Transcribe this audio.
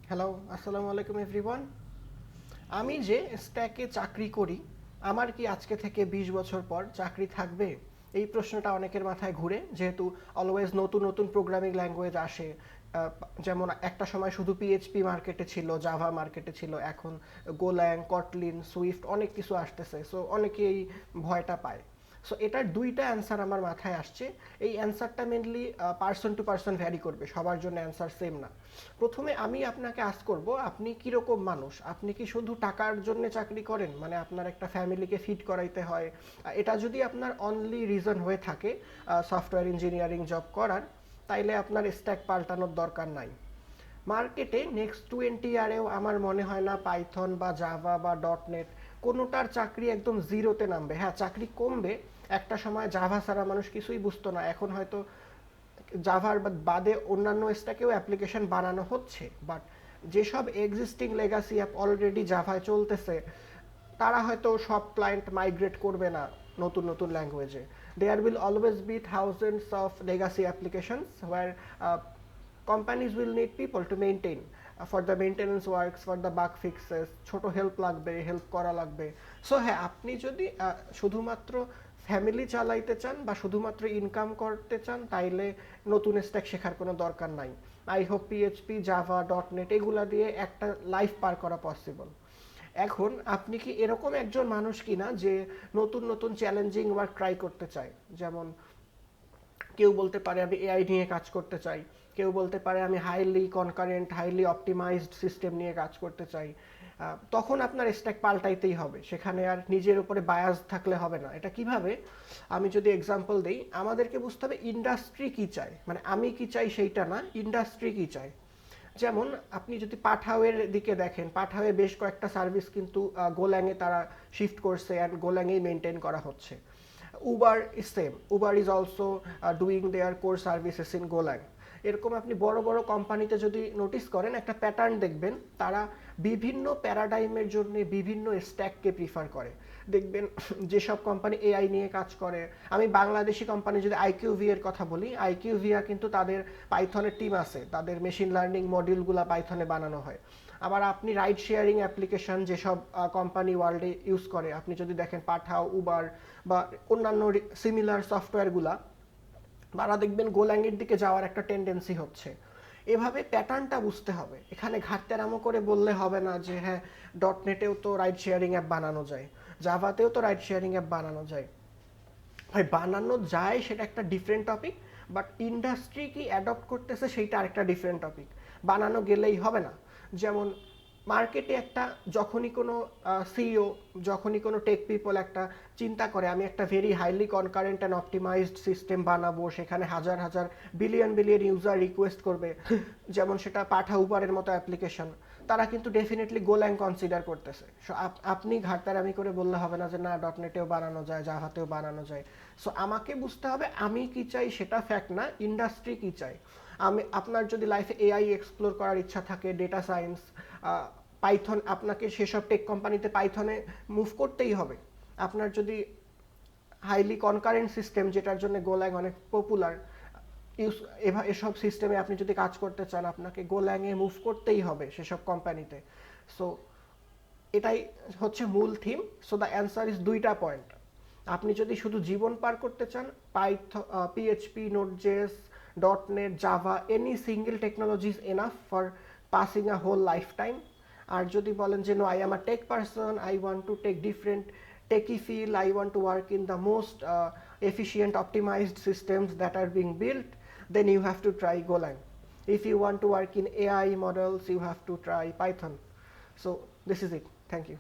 Hello, আসসালামু আলাইকুম everyone. আমি যে স্ট্যাকে চাকরি করি, আমার কি আজকে থেকে ২০ বছর পর চাকরি থাকবে? এই প্রশ্নটা অনেকের মাথায় ঘুরে, যেহেতু অলওয়েজ নতুন নতুন প্রোগ্রামিং ল্যাঙ্গুয়েজ আসে। যেমন একটা সময় শুধু পিএইচপি মার্কেটে ছিল, জাভা মার্কেটে ছিল, এখন গোল্যাং, কটলিন, সুইফট অনেক কিছু আসতেছে, সো অনেকেই ভয়টা পায়। সো এটার দুইটা অ্যান্সার আমার মাথায় আসছে। এই অ্যান্সারটা mainly person to person vary করবে, সবার জন্য অ্যান্সার সেম না। প্রথমে আমি আপনাকে আস্ক করব, আপনি কীরকম মানুষ? আপনি কি শুধু টাকার জন্য চাকরি করেন, মানে আপনার একটা ফ্যামিলিকে ফিড করাইতে হয়? এটা যদি আপনার অনলি রিজন হয়ে থাকে সফটওয়্যার ইঞ্জিনিয়ারিং জব করার, তাইলে আপনার স্ট্যাক পাল্টানোর দরকার নাই। মার্কেটে নেক্সট 20 ইয়ারেও আমার মনে হয় না পাইথন বা জাভা বা ডট নেট কোনোটার চাকরি একদম জিরোতে নামবে। হ্যাঁ, চাকরি কমবে। একটা সময় জাভা ছাড়া মানুষ কিছুই বুঝতো না, এখন হয়তো জাভার বাদে অন্যান্য স্ট্যাকেও অ্যাপ্লিকেশন বানানো হচ্ছে, বাট যেসব এক্সিস্টিং লেগাসি অ্যাপ অলরেডি জাভায় চলতেছে, তারা হয়তো সব ক্লায়েন্ট মাইগ্রেট করবে না নতুন নতুন ল্যাঙ্গুয়েজে। There will always be thousands of legacy applications where companies will need people to maintain for the maintenance works, for the bug fixes, ছোট হেল্প লাগবে, হেল্প করা লাগবে। সো হ্যাঁ, আপনি যদি শুধুমাত্র ফ্যামিলি চালাইতে চান বা শুধুমাত্র ইনকাম করতে চান, তাইলে নতুন স্ট্যাক শেখার কোনো দরকার নাই। I hope PHP, Java, dot net এগুলা দিয়ে একটা লাইফ পার করা পসিবল। এখন আপনি কি এরকম একজন মানুষ কিনা যে নতুন নতুন চ্যালেঞ্জিং ওয়ার্ক ট্রাই করতে চায়? যেমন কেউ বলতে পারে আমি এআই নিয়ে কাজ করতে চাই, কেউ বলতে পারে আমি highly concurrent, highly optimised system নিয়ে কাজ করতে চাই। তখন আপনার স্ট্যাক পাল্টাইতেই হবে, সেখানে আর নিজের উপরে বায়াস থাকলে হবে না। এটা কিভাবে? আমি যদি এক্সাম্পল দিই, আমাদেরকে বুঝতে হবে ইন্ডাস্ট্রি কী চায়, মানে আমি কি চাই সেইটা না, ইন্ডাস্ট্রি কী চায়। যেমন আপনি যদি পাঠাওয়ের দিকে দেখেন, পাঠাওয়ে বেশ কয়েকটা সার্ভিস কিন্তু গোল্যাংয়ে তারা শিফট করছে অ্যান্ড গোল্যাংয়েই মেনটেন করা হচ্ছে। Uber is same, Uber is also doing their core services in Golang. এরকম আপনি বড় বড় কোম্পানিতে যদি নোটিস করেন, একটা প্যাটার্ন দেখবেন, তারা বিভিন্ন প্যারাডাইমের জন্য বিভিন্ন স্ট্যাককে প্রিফার করে। দেখবেন যেসব কোম্পানি এআই নিয়ে কাজ করে, আমি বাংলাদেশি কোম্পানি যদি আইকিউভি এর কথা বলি, আইকিউভিয়া কিন্তু তাদের পাইথনের টিম আছে, তাদের মেশিন লার্নিং মডিউলগুলো পাইথনে বানানো হয়। আবার আপনি রাইড শেয়ারিং অ্যাপ্লিকেশন যেসব কোম্পানি ওয়ার্ল্ডে ইউজ করে, আপনি যদি দেখেন পাঠাও, উবার বা অন্যান্য সিমিলার সফটওয়্যারগুলা, তারা দেখবেন গোল্যাংয়ের দিকে যাওয়ার একটা টেন্ডেন্সি হচ্ছে। এভাবে প্যাটার্নটা বুঝতে হবে। এখানে ঘাটতেরামো করে বললে হবে না যে হ্যাঁ, ডট নেটেও তো রাইড শেয়ারিং অ্যাপ বানানো যায়, জাভাতেও তো রাইড শেয়ারিং অ্যাপ বানানো যায়। ভাই, বানানো যায় সেটা একটা ডিফারেন্ট টপিক, বাট ইন্ডাস্ট্রি কি অ্যাডপ্ট করতেছে সেইটা আরেকটা ডিফারেন্ট টপিক। বানানো গেলেই হবে না। যেমন মার্কেটে একটা যখনই কোনো সিইও, যখনই কোনো টেক পিপল একটা চিন্তা করে আমি একটা very highly concurrent and optimised system বানাবো, সেখানে হাজার হাজার বিলিয়ন বিলিয়ন ইউজার রিকোয়েস্ট করবে, যেমন সেটা পাঠা উবারের মতো অ্যাপ্লিকেশন, তারা কিন্তু ডেফিনেটলি গোল্যাং কনসিডার করতেছে। সো আপনি ঘাটতারামি করে বললে হবে না যে না, ডট নেটেও বানানো যায়, জাভাতেও বানানো যায়। সো আমাকে বুঝতে হবে আমি কি চাই, সেটা ফ্যাক্ট না, ইন্ডাস্ট্রি কি চাই। আপনার যদি লাইফে এআই এক্সপ্লোর করার ইচ্ছা থাকে, ডেটা সায়েন্স, পাইথন, আপনাকে সেসব টেক কোম্পানিতে পাইথনে মুভ করতেই হবে। আপনার যদি হাইলি কনকারেন্ট সিস্টেম, যেটার জন্য গোল্যাং অনেক পপুলার, ইউজ, এসব সিস্টেমে আপনি যদি কাজ করতে চান, আপনাকে গোল্যাংয়ে মুভ করতেই হবে সেসব কোম্পানিতে। সো এটাই হচ্ছে মূল থিম। সো দ্য অ্যান্সার ইজ দুইটা পয়েন্ট। আপনি যদি শুধু জীবন পার করতে চান, PHP, Node JS, dot net, Java, any single technology is enough for passing a whole lifetime. আর যদি বলেন যে no, I am a tech person, I want to take different techie field, I want to work in the most efficient optimized systems that are being built, then you have to try Golang. If you want to work in AI models, you have to try Python. So this is it. Thank you.